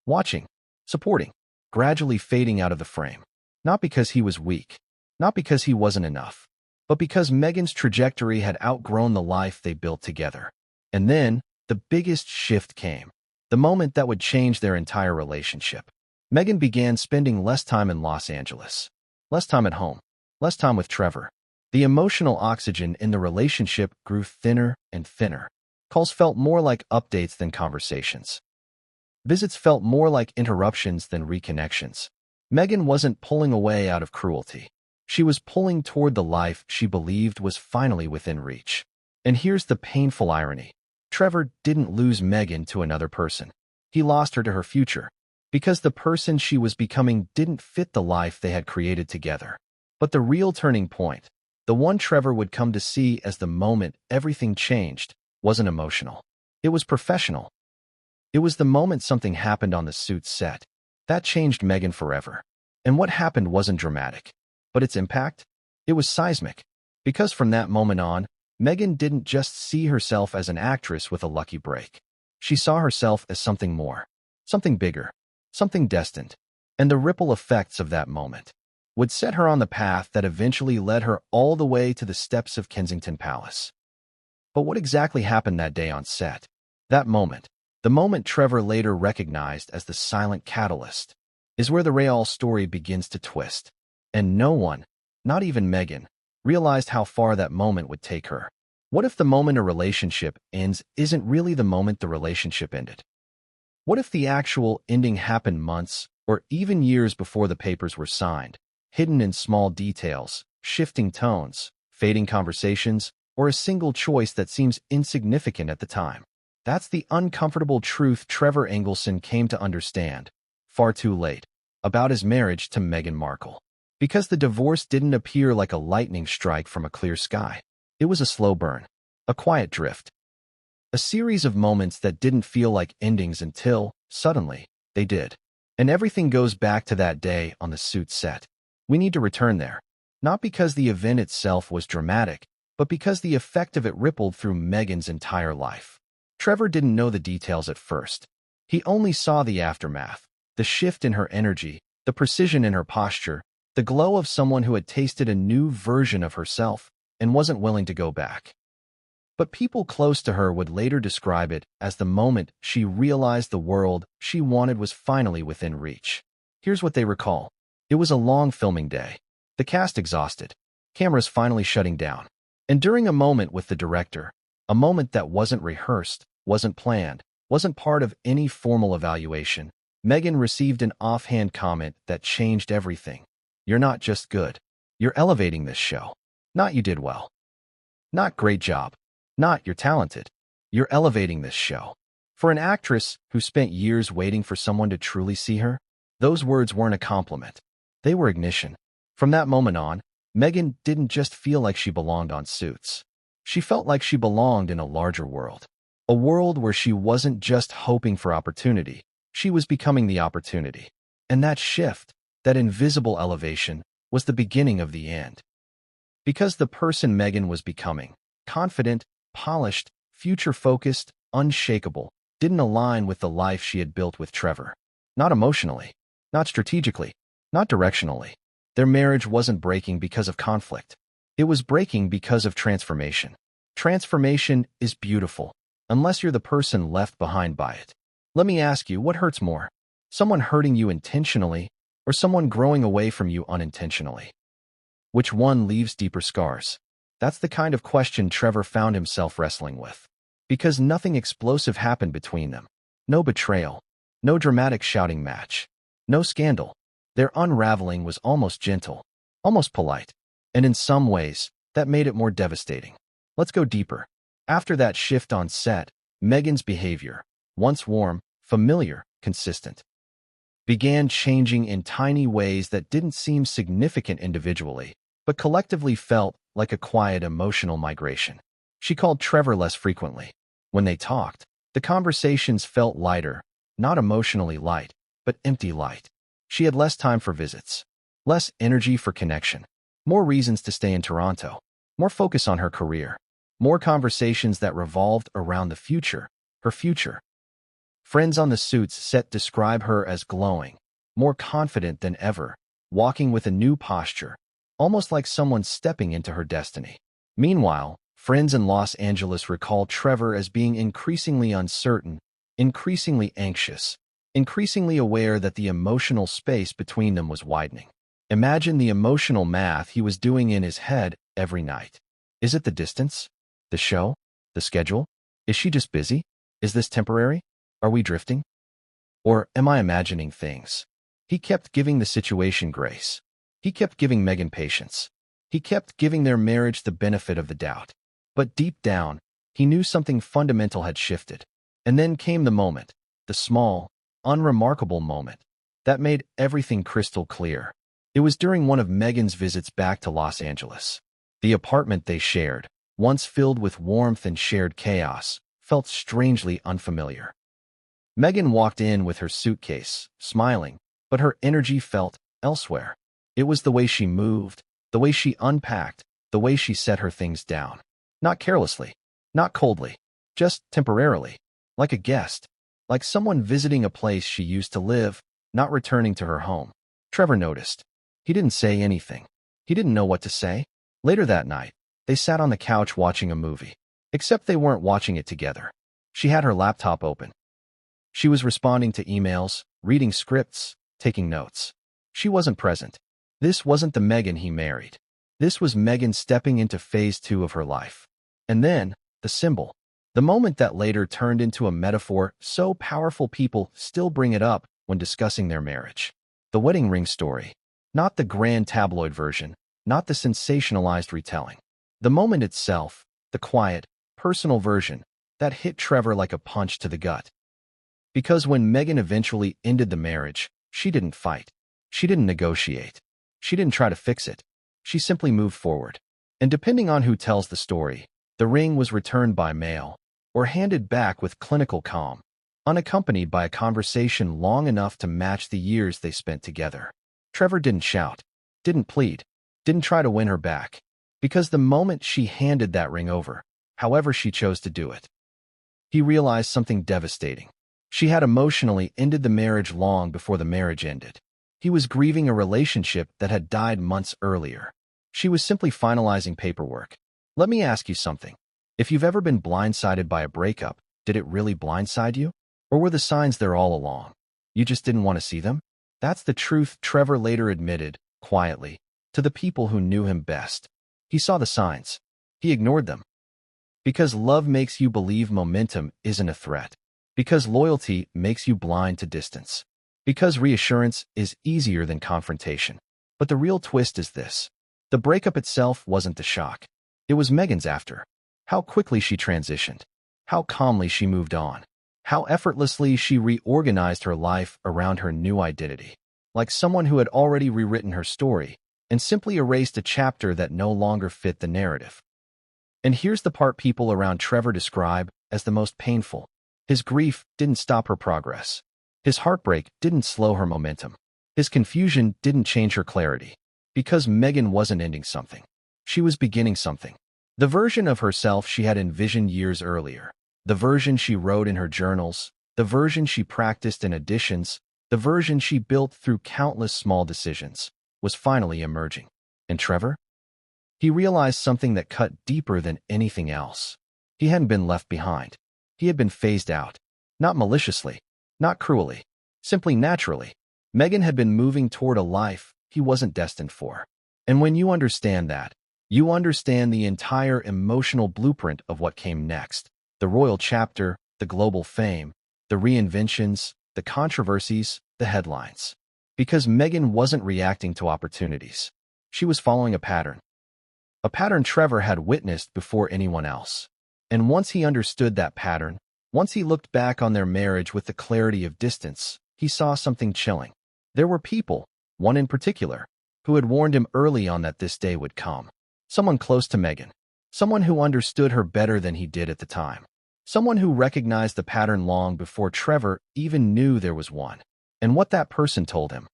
Watching, supporting, gradually fading out of the frame. Not because he was weak, not because he wasn't enough, but because Meghan's trajectory had outgrown the life they built together. And then, the biggest shift came, the moment that would change their entire relationship. Meghan began spending less time in Los Angeles, less time at home, less time with Trevor. The emotional oxygen in the relationship grew thinner and thinner. Calls felt more like updates than conversations. Visits felt more like interruptions than reconnections. Meghan wasn't pulling away out of cruelty. She was pulling toward the life she believed was finally within reach. And here's the painful irony. Trevor didn't lose Meghan to another person. He lost her to her future, because the person she was becoming didn't fit the life they had created together. But the real turning point, the one Trevor would come to see as the moment everything changed, wasn't emotional. It was professional. It was the moment something happened on the Suits set. That changed Meghan forever. And what happened wasn't dramatic, but its impact? It was seismic. Because from that moment on, Meghan didn't just see herself as an actress with a lucky break. She saw herself as something more, something bigger, something destined. And the ripple effects of that moment would set her on the path that eventually led her all the way to the steps of Kensington Palace. But what exactly happened that day on set? That moment, the moment Trevor later recognized as the silent catalyst, is where the Real story begins to twist. And no one, not even Meghan, realized how far that moment would take her. What if the moment a relationship ends isn't really the moment the relationship ended? What if the actual ending happened months or even years before the papers were signed, hidden in small details, shifting tones, fading conversations, or a single choice that seems insignificant at the time? That's the uncomfortable truth Trevor Engelson came to understand, far too late, about his marriage to Meghan Markle. Because the divorce didn't appear like a lightning strike from a clear sky. It was a slow burn, a quiet drift, a series of moments that didn't feel like endings until, suddenly, they did. And everything goes back to that day on the Suits set. We need to return there, not because the event itself was dramatic, but because the effect of it rippled through Meghan's entire life. Trevor didn't know the details at first. He only saw the aftermath, the shift in her energy, the precision in her posture, the glow of someone who had tasted a new version of herself and wasn't willing to go back. But people close to her would later describe it as the moment she realized the world she wanted was finally within reach. Here's what they recall. It was a long filming day. The cast exhausted. Cameras finally shutting down. And during a moment with the director, a moment that wasn't rehearsed, wasn't planned, wasn't part of any formal evaluation, Meghan received an offhand comment that changed everything. "You're not just good. You're elevating this show. Not you did well. Not great job. Not you're talented. You're elevating this show." For an actress who spent years waiting for someone to truly see her, those words weren't a compliment. They were ignition. From that moment on, Meghan didn't just feel like she belonged on Suits. She felt like she belonged in a larger world. A world where she wasn't just hoping for opportunity, She was becoming the opportunity. And that shift, that invisible elevation, was the beginning of the end. Because the person Meghan was becoming, confident, polished, future-focused, unshakable, didn't align with the life she had built with Trevor. Not emotionally, not strategically, not directionally. Their marriage wasn't breaking because of conflict. It was breaking because of transformation. Transformation is beautiful, unless you're the person left behind by it. Let me ask you, what hurts more? Someone hurting you intentionally, or someone growing away from you unintentionally? Which one leaves deeper scars? That's the kind of question Trevor found himself wrestling with. Because nothing explosive happened between them. No betrayal. No dramatic shouting match. No scandal. Their unraveling was almost gentle, almost polite. And in some ways, that made it more devastating. Let's go deeper. After that shift on set, Meghan's behavior, once warm, familiar, consistent, began changing in tiny ways that didn't seem significant individually, but collectively felt like a quiet emotional migration. She called Trevor less frequently. When they talked, the conversations felt lighter, not emotionally light, but empty light. She had less time for visits, less energy for connection, more reasons to stay in Toronto, more focus on her career, more conversations that revolved around the future, her future. Friends on the Suits set describe her as glowing, more confident than ever, walking with a new posture, almost like someone stepping into her destiny. Meanwhile, friends in Los Angeles recall Trevor as being increasingly uncertain, increasingly anxious, increasingly aware that the emotional space between them was widening. Imagine the emotional math he was doing in his head every night. Is it the distance? The show? The schedule? Is she just busy? Is this temporary? Are we drifting? Or am I imagining things? He kept giving the situation grace. He kept giving Meghan patience. He kept giving their marriage the benefit of the doubt. But deep down, he knew something fundamental had shifted. And then came the moment, the small, unremarkable moment, that made everything crystal clear. It was during one of Meghan's visits back to Los Angeles. The apartment they shared, once filled with warmth and shared chaos, felt strangely unfamiliar. Meghan walked in with her suitcase, smiling, but her energy felt elsewhere. It was the way she moved, the way she unpacked, the way she set her things down. Not carelessly, not coldly, just temporarily, like a guest, like someone visiting a place she used to live, not returning to her home. Trevor noticed. He didn't say anything. He didn't know what to say. Later that night, they sat on the couch watching a movie. Except they weren't watching it together. She had her laptop open. She was responding to emails, reading scripts, taking notes. She wasn't present. This wasn't the Meghan he married. This was Meghan stepping into phase 2 of her life. And then, the symbol. The moment that later turned into a metaphor so powerful people still bring it up when discussing their marriage. The wedding ring story. Not the grand tabloid version, not the sensationalized retelling. The moment itself, the quiet, personal version, that hit Trevor like a punch to the gut. Because when Meghan eventually ended the marriage, she didn't fight. She didn't negotiate. She didn't try to fix it. She simply moved forward. And depending on who tells the story, the ring was returned by mail, or handed back with clinical calm, unaccompanied by a conversation long enough to match the years they spent together. Trevor didn't shout, didn't plead, didn't try to win her back, because the moment she handed that ring over, however she chose to do it, he realized something devastating. She had emotionally ended the marriage long before the marriage ended. He was grieving a relationship that had died months earlier. She was simply finalizing paperwork. Let me ask you something. If you've ever been blindsided by a breakup, did it really blindside you? Or were the signs there all along? You just didn't want to see them? That's the truth Trevor later admitted, quietly, to the people who knew him best. He saw the signs. He ignored them. Because love makes you believe momentum isn't a threat. Because loyalty makes you blind to distance. Because reassurance is easier than confrontation. But the real twist is this. The breakup itself wasn't the shock. It was Meghan's after. How quickly she transitioned. How calmly she moved on. How effortlessly she reorganized her life around her new identity. Like someone who had already rewritten her story and simply erased a chapter that no longer fit the narrative. And here's the part people around Trevor describe as the most painful. His grief didn't stop her progress. His heartbreak didn't slow her momentum. His confusion didn't change her clarity. Because Meghan wasn't ending something. She was beginning something. The version of herself she had envisioned years earlier. The version she wrote in her journals. The version she practiced in auditions. The version she built through countless small decisions was finally emerging. And Trevor? He realized something that cut deeper than anything else. He hadn't been left behind. He had been phased out. Not maliciously. Not cruelly. Simply naturally. Meghan had been moving toward a life he wasn't destined for. And when you understand that, you understand the entire emotional blueprint of what came next. The royal chapter, the global fame, the reinventions, the controversies, the headlines. Because Meghan wasn't reacting to opportunities. She was following a pattern. A pattern Trevor had witnessed before anyone else. And once he understood that pattern, once he looked back on their marriage with the clarity of distance, he saw something chilling. There were people, one in particular, who had warned him early on that this day would come. Someone close to Meghan. Someone who understood her better than he did at the time. Someone who recognized the pattern long before Trevor even knew there was one. And what that person told him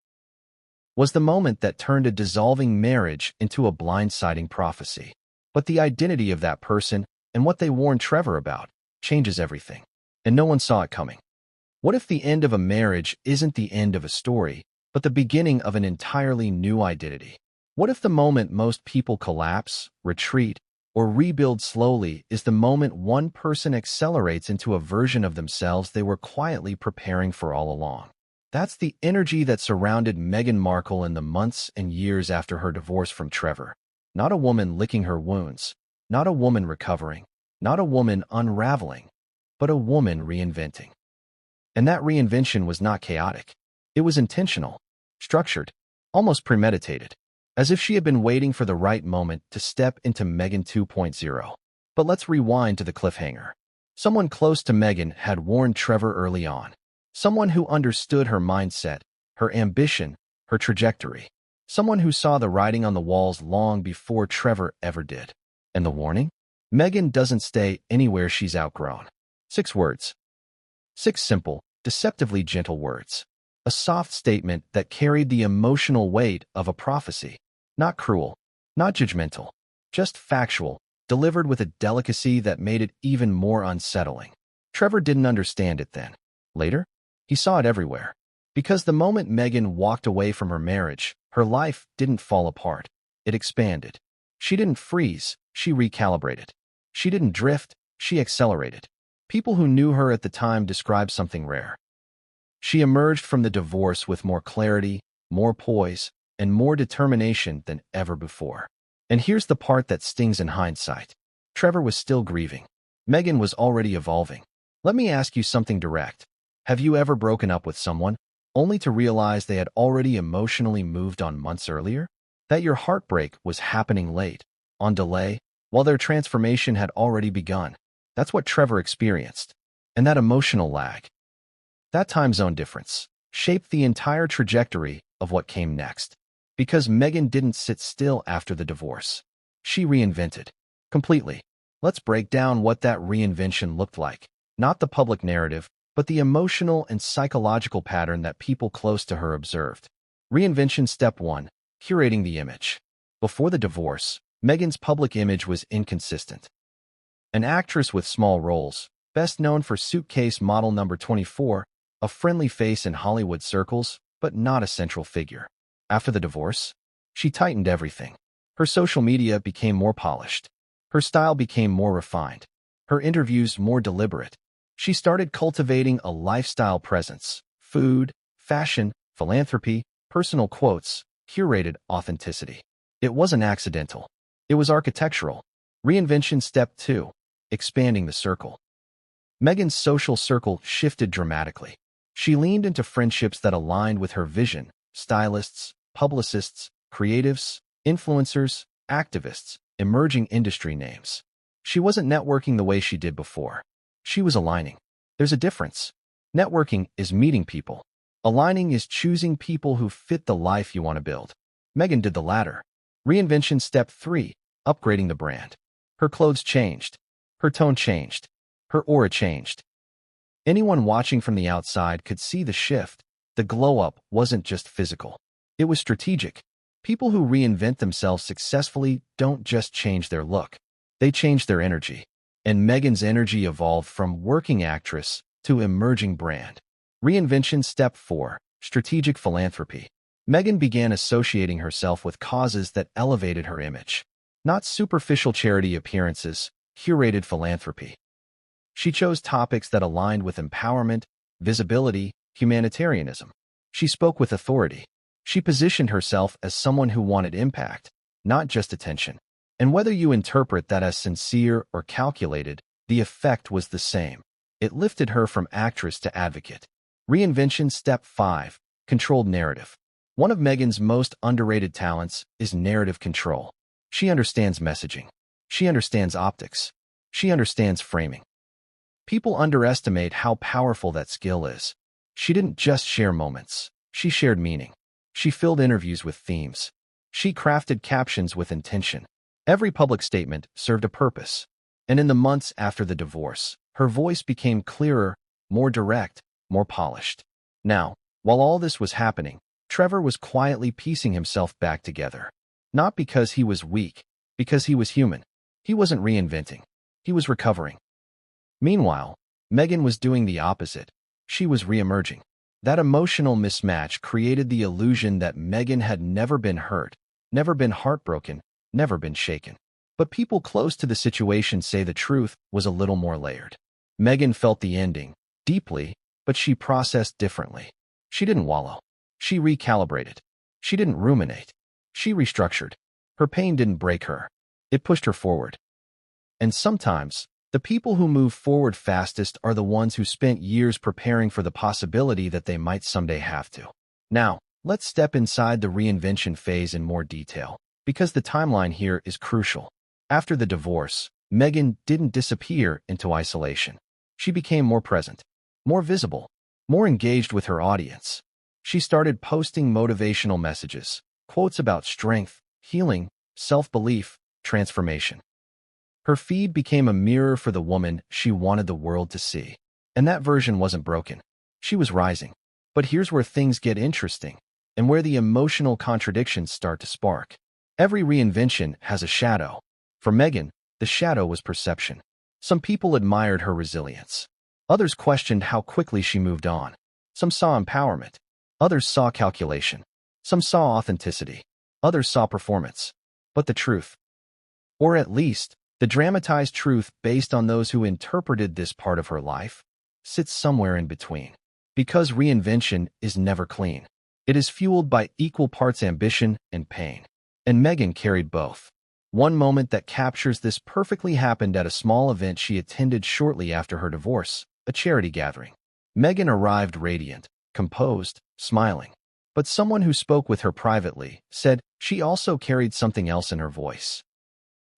was the moment that turned a dissolving marriage into a blindsiding prophecy. But the identity of that person and what they warned Trevor about changes everything. And no one saw it coming. What if the end of a marriage isn't the end of a story, but the beginning of an entirely new identity? What if the moment most people collapse, retreat, or rebuild slowly is the moment one person accelerates into a version of themselves they were quietly preparing for all along? That's the energy that surrounded Meghan Markle in the months and years after her divorce from Trevor. Not a woman licking her wounds, not a woman recovering, not a woman unraveling, but a woman reinventing. And that reinvention was not chaotic. It was intentional, structured, almost premeditated, as if she had been waiting for the right moment to step into Meghan 2.0. But let's rewind to the cliffhanger. Someone close to Meghan had warned Trevor early on. Someone who understood her mindset, her ambition, her trajectory. Someone who saw the writing on the walls long before Trevor ever did. And the warning? Meghan doesn't stay anywhere she's outgrown. 6 words. 6 simple, deceptively gentle words. A soft statement that carried the emotional weight of a prophecy. Not cruel, not judgmental, just factual, delivered with a delicacy that made it even more unsettling. Trevor didn't understand it then. Later, he saw it everywhere. Because the moment Meghan walked away from her marriage, her life didn't fall apart. It expanded. She didn't freeze, she recalibrated. She didn't drift, she accelerated. People who knew her at the time described something rare. She emerged from the divorce with more clarity, more poise, and more determination than ever before. And here's the part that stings in hindsight. Trevor was still grieving. Meghan was already evolving. Let me ask you something direct. Have you ever broken up with someone, only to realize they had already emotionally moved on months earlier? That your heartbreak was happening late, on delay, while their transformation had already begun? That's what Trevor experienced. And that emotional lag, that time zone difference, shaped the entire trajectory of what came next. Because Meghan didn't sit still after the divorce. She reinvented. Completely. Let's break down what that reinvention looked like. Not the public narrative, but the emotional and psychological pattern that people close to her observed. Reinvention Step 1. Curating the image. Before the divorce, Meghan's public image was inconsistent. An actress with small roles, best known for Suitcase Model Number 24, a friendly face in Hollywood circles, but not a central figure. After the divorce, she tightened everything. Her social media became more polished. Her style became more refined. Her interviews more deliberate. She started cultivating a lifestyle presence. Food, fashion, philanthropy, personal quotes, curated authenticity. It wasn't accidental. It was architectural. Reinvention Step 2. Expanding the circle. Meghan's social circle shifted dramatically. She leaned into friendships that aligned with her vision: stylists, publicists, creatives, influencers, activists, emerging industry names. She wasn't networking the way she did before. She was aligning. There's a difference. Networking is meeting people. Aligning is choosing people who fit the life you want to build. Meghan did the latter. Reinvention Step 3. Upgrading the brand. Her clothes changed. Her tone changed. Her aura changed. Anyone watching from the outside could see the shift. The glow-up wasn't just physical. It was strategic. People who reinvent themselves successfully don't just change their look. They change their energy. And Meghan's energy evolved from working actress to emerging brand. Reinvention Step 4. Strategic Philanthropy. Meghan began associating herself with causes that elevated her image. Not superficial charity appearances, curated philanthropy. She chose topics that aligned with empowerment, visibility, humanitarianism. She spoke with authority. She positioned herself as someone who wanted impact, not just attention. And whether you interpret that as sincere or calculated, the effect was the same. It lifted her from actress to advocate. Reinvention Step 5. Controlled Narrative. One of Meghan's most underrated talents is narrative control. She understands messaging. She understands optics. She understands framing. People underestimate how powerful that skill is. She didn't just share moments. She shared meaning. She filled interviews with themes. She crafted captions with intention. Every public statement served a purpose. And in the months after the divorce, her voice became clearer, more direct, more polished. Now, while all this was happening, Trevor was quietly piecing himself back together. Not because he was weak, because he was human. He wasn't reinventing. He was recovering. Meanwhile, Meghan was doing the opposite. She was reemerging. That emotional mismatch created the illusion that Meghan had never been hurt, never been heartbroken, never been shaken. But people close to the situation say the truth was a little more layered. Meghan felt the ending, deeply, but she processed differently. She didn't wallow. She recalibrated. She didn't ruminate. She restructured. Her pain didn't break her. It pushed her forward. And sometimes, the people who move forward fastest are the ones who spent years preparing for the possibility that they might someday have to. Now, let's step inside the reinvention phase in more detail, because the timeline here is crucial. After the divorce, Meghan didn't disappear into isolation. She became more present, more visible, more engaged with her audience. She started posting motivational messages, quotes about strength, healing, self-belief, transformation. Her feed became a mirror for the woman she wanted the world to see. And that version wasn't broken. She was rising. But here's where things get interesting, and where the emotional contradictions start to spark. Every reinvention has a shadow. For Meghan, the shadow was perception. Some people admired her resilience. Others questioned how quickly she moved on. Some saw empowerment. Others saw calculation. Some saw authenticity. Others saw performance. But the truth, or at least, the dramatized truth based on those who interpreted this part of her life, sits somewhere in between. Because reinvention is never clean. It is fueled by equal parts ambition and pain. And Meghan carried both. One moment that captures this perfectly happened at a small event she attended shortly after her divorce, a charity gathering. Meghan arrived radiant, composed, smiling. But someone who spoke with her privately said she also carried something else in her voice.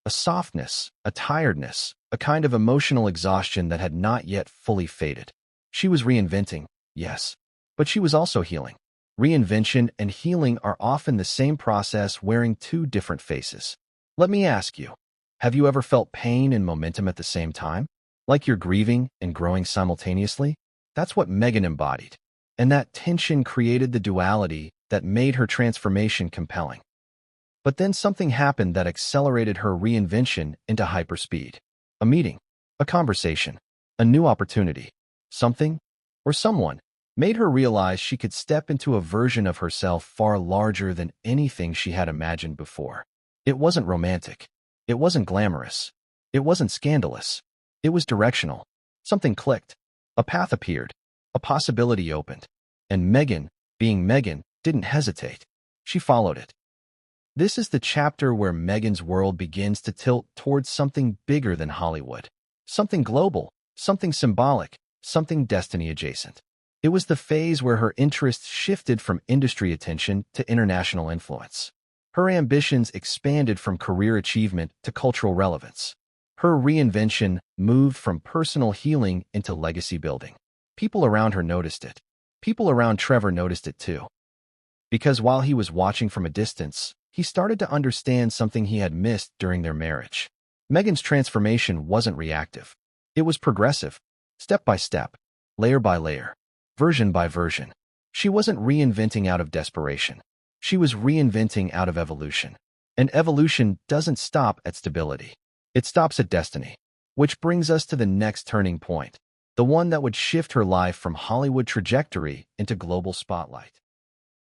A softness, a tiredness, a kind of emotional exhaustion that had not yet fully faded. She was reinventing, yes, but she was also healing. Reinvention and healing are often the same process wearing two different faces. Let me ask you, have you ever felt pain and momentum at the same time? Like you're grieving and growing simultaneously? That's what Meghan embodied. And that tension created the duality that made her transformation compelling. But then something happened that accelerated her reinvention into hyperspeed. A meeting, a conversation, a new opportunity. Something, or someone, made her realize she could step into a version of herself far larger than anything she had imagined before. It wasn't romantic. It wasn't glamorous. It wasn't scandalous. It was directional. Something clicked. A path appeared. A possibility opened. And Meghan, being Meghan, didn't hesitate. She followed it. This is the chapter where Meghan's world begins to tilt towards something bigger than Hollywood. Something global, something symbolic, something destiny adjacent. It was the phase where her interests shifted from industry attention to international influence. Her ambitions expanded from career achievement to cultural relevance. Her reinvention moved from personal healing into legacy building. People around her noticed it. People around Trevor noticed it too. Because while he was watching from a distance, he started to understand something he had missed during their marriage. Meghan's transformation wasn't reactive. It was progressive, step by step. layer by layer, version by version. She wasn't reinventing out of desperation. She was reinventing out of evolution. And evolution doesn't stop at stability. It stops at destiny. Which brings us to the next turning point, the one that would shift her life from Hollywood trajectory into global spotlight.